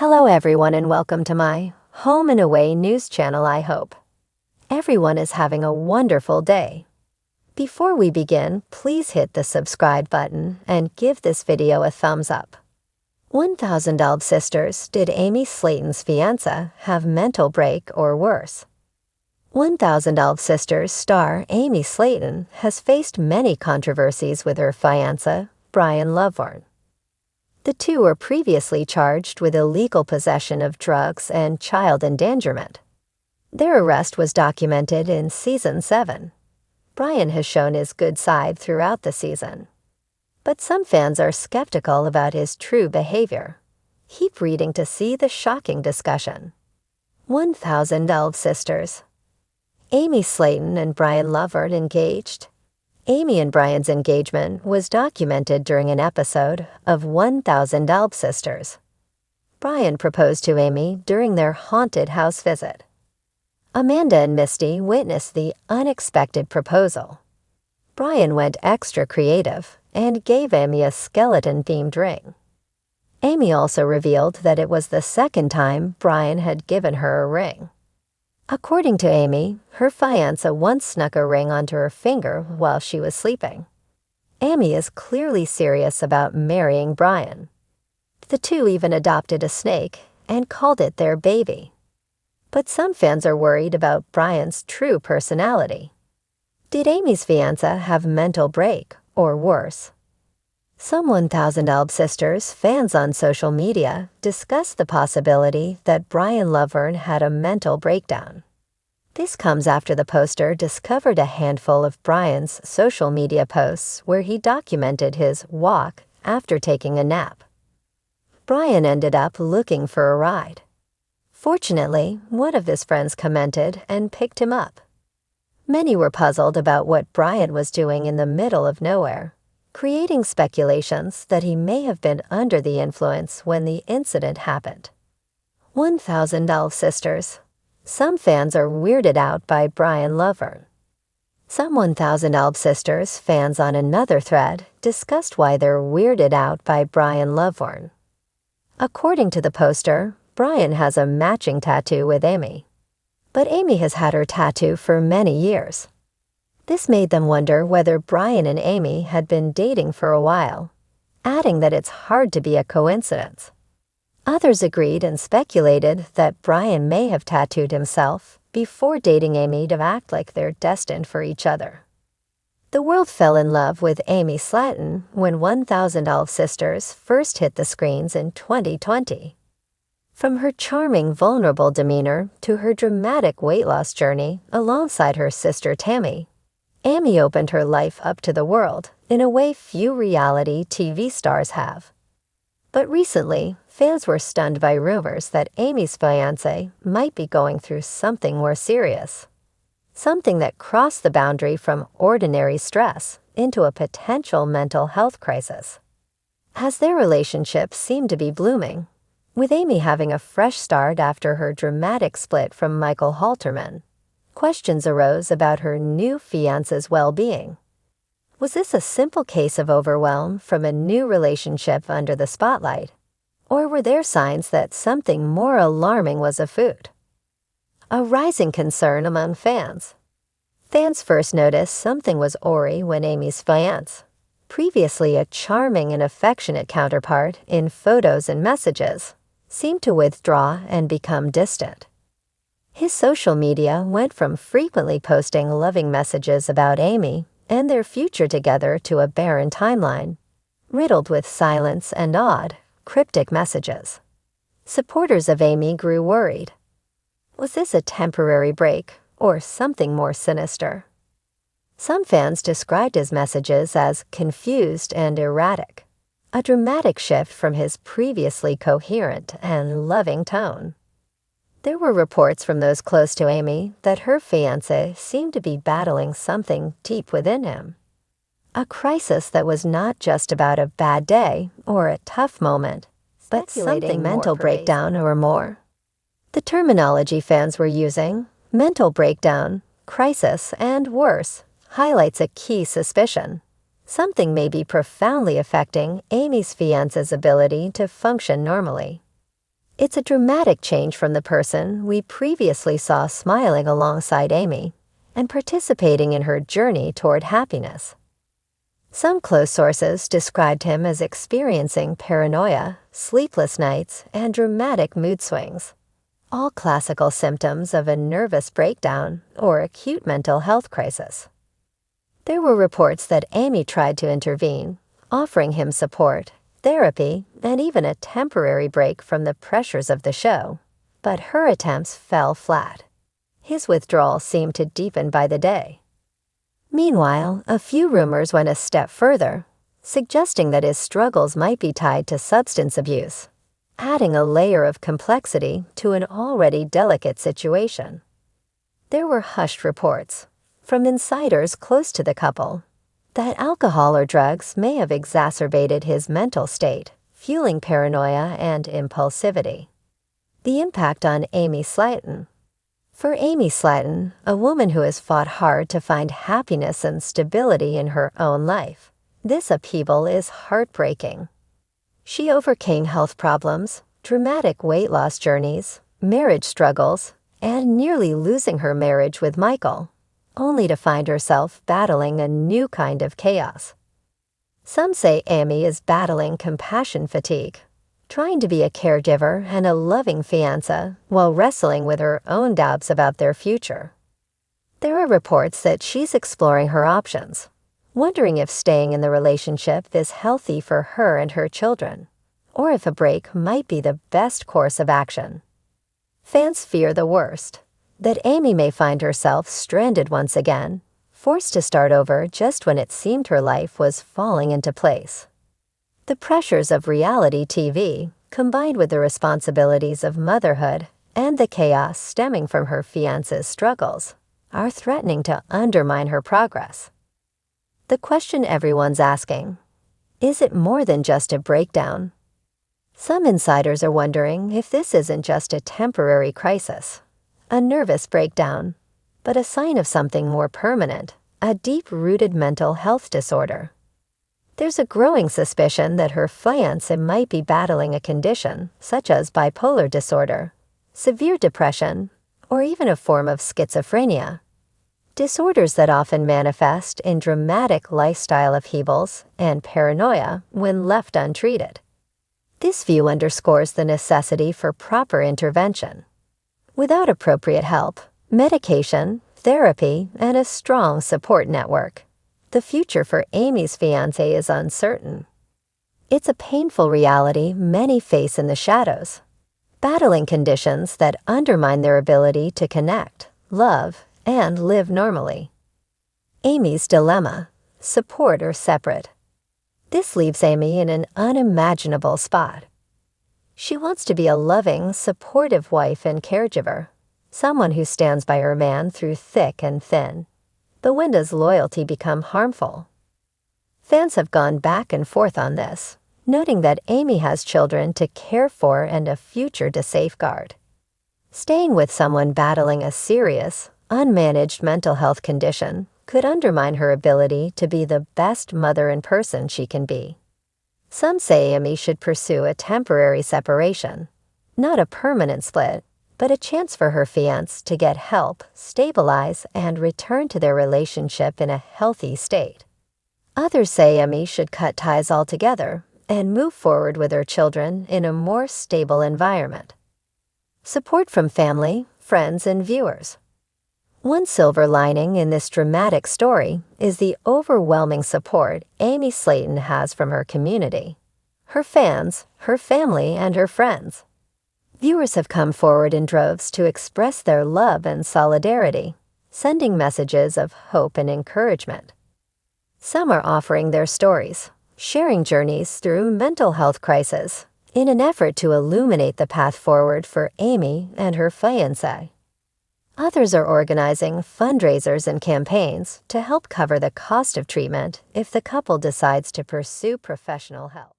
Hello everyone and welcome to my Home and Away news channel. I hope everyone is having a wonderful day. Before we begin, please hit the subscribe button and give this video a thumbs up. 1000 Sisters, did Amy Slaton's fiancé have mental break or worse? 1000 Sisters star Amy Slaton has faced many controversies with her fiancé, Brian Lovewarn. The two were previously charged with illegal possession of drugs and child endangerment. Their arrest was documented in Season 7. Brian has shown his good side throughout the season. But some fans are skeptical about his true behavior. Keep reading to see the shocking discussion. 1000 Sisters. Amy Slaton and Brian Lovewarn engaged. Amy and Brian's engagement was documented during an episode of 1000 Sisters. Brian proposed to Amy during their haunted house visit. Amanda and Misty witnessed the unexpected proposal. Brian went extra creative and gave Amy a skeleton-themed ring. Amy also revealed that it was the second time Brian had given her a ring. According to Amy, her fiancé once snuck a ring onto her finger while she was sleeping. Amy is clearly serious about marrying Brian. The two even adopted a snake and called it their baby. But some fans are worried about Brian's true personality. Did Amy's fiancé have mental break or worse? Some 1000 Sisters fans on social media discussed the possibility that Brian Lovewarn had a mental breakdown. This comes after the poster discovered a handful of Brian's social media posts where he documented his walk after taking a nap. Brian ended up looking for a ride. Fortunately, one of his friends commented and picked him up. Many were puzzled about what Brian was doing in the middle of nowhere, creating speculations that he may have been under the influence when the incident happened. 1000 Sisters. Some fans are weirded out by Brian Lovewarn. Some 1000 Sisters fans on another thread discussed why they're weirded out by Brian Lovewarn. According to the poster, Brian has a matching tattoo with Amy. But Amy has had her tattoo for many years. This made them wonder whether Brian and Amy had been dating for a while, adding that it's hard to be a coincidence. Others agreed and speculated that Brian may have tattooed himself before dating Amy to act like they're destined for each other. The world fell in love with Amy Slaton when 1000 Sisters first hit the screens in 2020. From her charming, vulnerable demeanor to her dramatic weight loss journey alongside her sister Tammy, Amy opened her life up to the world in a way few reality TV stars have. But recently, fans were stunned by rumors that Amy's fiancé might be going through something more serious. Something that crossed the boundary from ordinary stress into a potential mental health crisis. As their relationship seemed to be blooming, with Amy having a fresh start after her dramatic split from Michael Halterman, questions arose about her new fiancé's well-being. Was this a simple case of overwhelm from a new relationship under the spotlight? Or were there signs that something more alarming was afoot? A rising concern among fans. Fans first noticed something was awry when Amy's fiancé, previously a charming and affectionate counterpart in photos and messages, seemed to withdraw and become distant. His social media went from frequently posting loving messages about Amy and their future together to a barren timeline, riddled with silence and odd, cryptic messages. Supporters of Amy grew worried. Was this a temporary break or something more sinister? Some fans described his messages as confused and erratic, a dramatic shift from his previously coherent and loving tone. There were reports from those close to Amy that her fiancé seemed to be battling something deep within him. A crisis that was not just about a bad day or a tough moment, but something mental breakdown or more. The terminology fans were using, mental breakdown, crisis, and worse, highlights a key suspicion. Something may be profoundly affecting Amy's fiancé's ability to function normally. It's a dramatic change from the person we previously saw smiling alongside Amy and participating in her journey toward happiness. Some close sources described him as experiencing paranoia, sleepless nights, and dramatic mood swings, all classical symptoms of a nervous breakdown or acute mental health crisis. There were reports that Amy tried to intervene, offering him support, therapy, and even a temporary break from the pressures of the show, but her attempts fell flat. His withdrawal seemed to deepen by the day. Meanwhile, a few rumors went a step further, suggesting that his struggles might be tied to substance abuse, adding a layer of complexity to an already delicate situation. There were hushed reports, from insiders close to the couple, that alcohol or drugs may have exacerbated his mental state, fueling paranoia and impulsivity. The impact on Amy Slaton. For Amy Slaton, a woman who has fought hard to find happiness and stability in her own life, this upheaval is heartbreaking. She overcame health problems, dramatic weight loss journeys, marriage struggles, and nearly losing her marriage with Michael, only to find herself battling a new kind of chaos. Some say Amy is battling compassion fatigue, trying to be a caregiver and a loving fiancé while wrestling with her own doubts about their future. There are reports that she's exploring her options, wondering if staying in the relationship is healthy for her and her children, or if a break might be the best course of action. Fans fear the worst, that Amy may find herself stranded once again, forced to start over just when it seemed her life was falling into place. The pressures of reality TV, combined with the responsibilities of motherhood and the chaos stemming from her fiancé's struggles, are threatening to undermine her progress. The question everyone's asking, is it more than just a breakdown? Some insiders are wondering if this isn't just a temporary crisis, a nervous breakdown, but a sign of something more permanent, a deep-rooted mental health disorder. There's a growing suspicion that her fiancé might be battling a condition such as bipolar disorder, severe depression, or even a form of schizophrenia. Disorders that often manifest in dramatic lifestyle upheavals and paranoia when left untreated. This view underscores the necessity for proper intervention. Without appropriate help, medication, therapy, and a strong support network, the future for Amy's fiancé is uncertain. It's a painful reality many face in the shadows, battling conditions that undermine their ability to connect, love, and live normally. Amy's dilemma: support or separate. This leaves Amy in an unimaginable spot. She wants to be a loving, supportive wife and caregiver, someone who stands by her man through thick and thin. But when does loyalty become harmful? Fans have gone back and forth on this, noting that Amy has children to care for and a future to safeguard. Staying with someone battling a serious, unmanaged mental health condition could undermine her ability to be the best mother and person she can be. Some say Amy should pursue a temporary separation, not a permanent split, but a chance for her fiancé to get help, stabilize, and return to their relationship in a healthy state. Others say Amy should cut ties altogether and move forward with her children in a more stable environment. Support from family, friends, and viewers. One silver lining in this dramatic story is the overwhelming support Amy Slaton has from her community, her fans, her family, and her friends. Viewers have come forward in droves to express their love and solidarity, sending messages of hope and encouragement. Some are offering their stories, sharing journeys through mental health crisis, in an effort to illuminate the path forward for Amy and her fiancé. Others are organizing fundraisers and campaigns to help cover the cost of treatment if the couple decides to pursue professional help.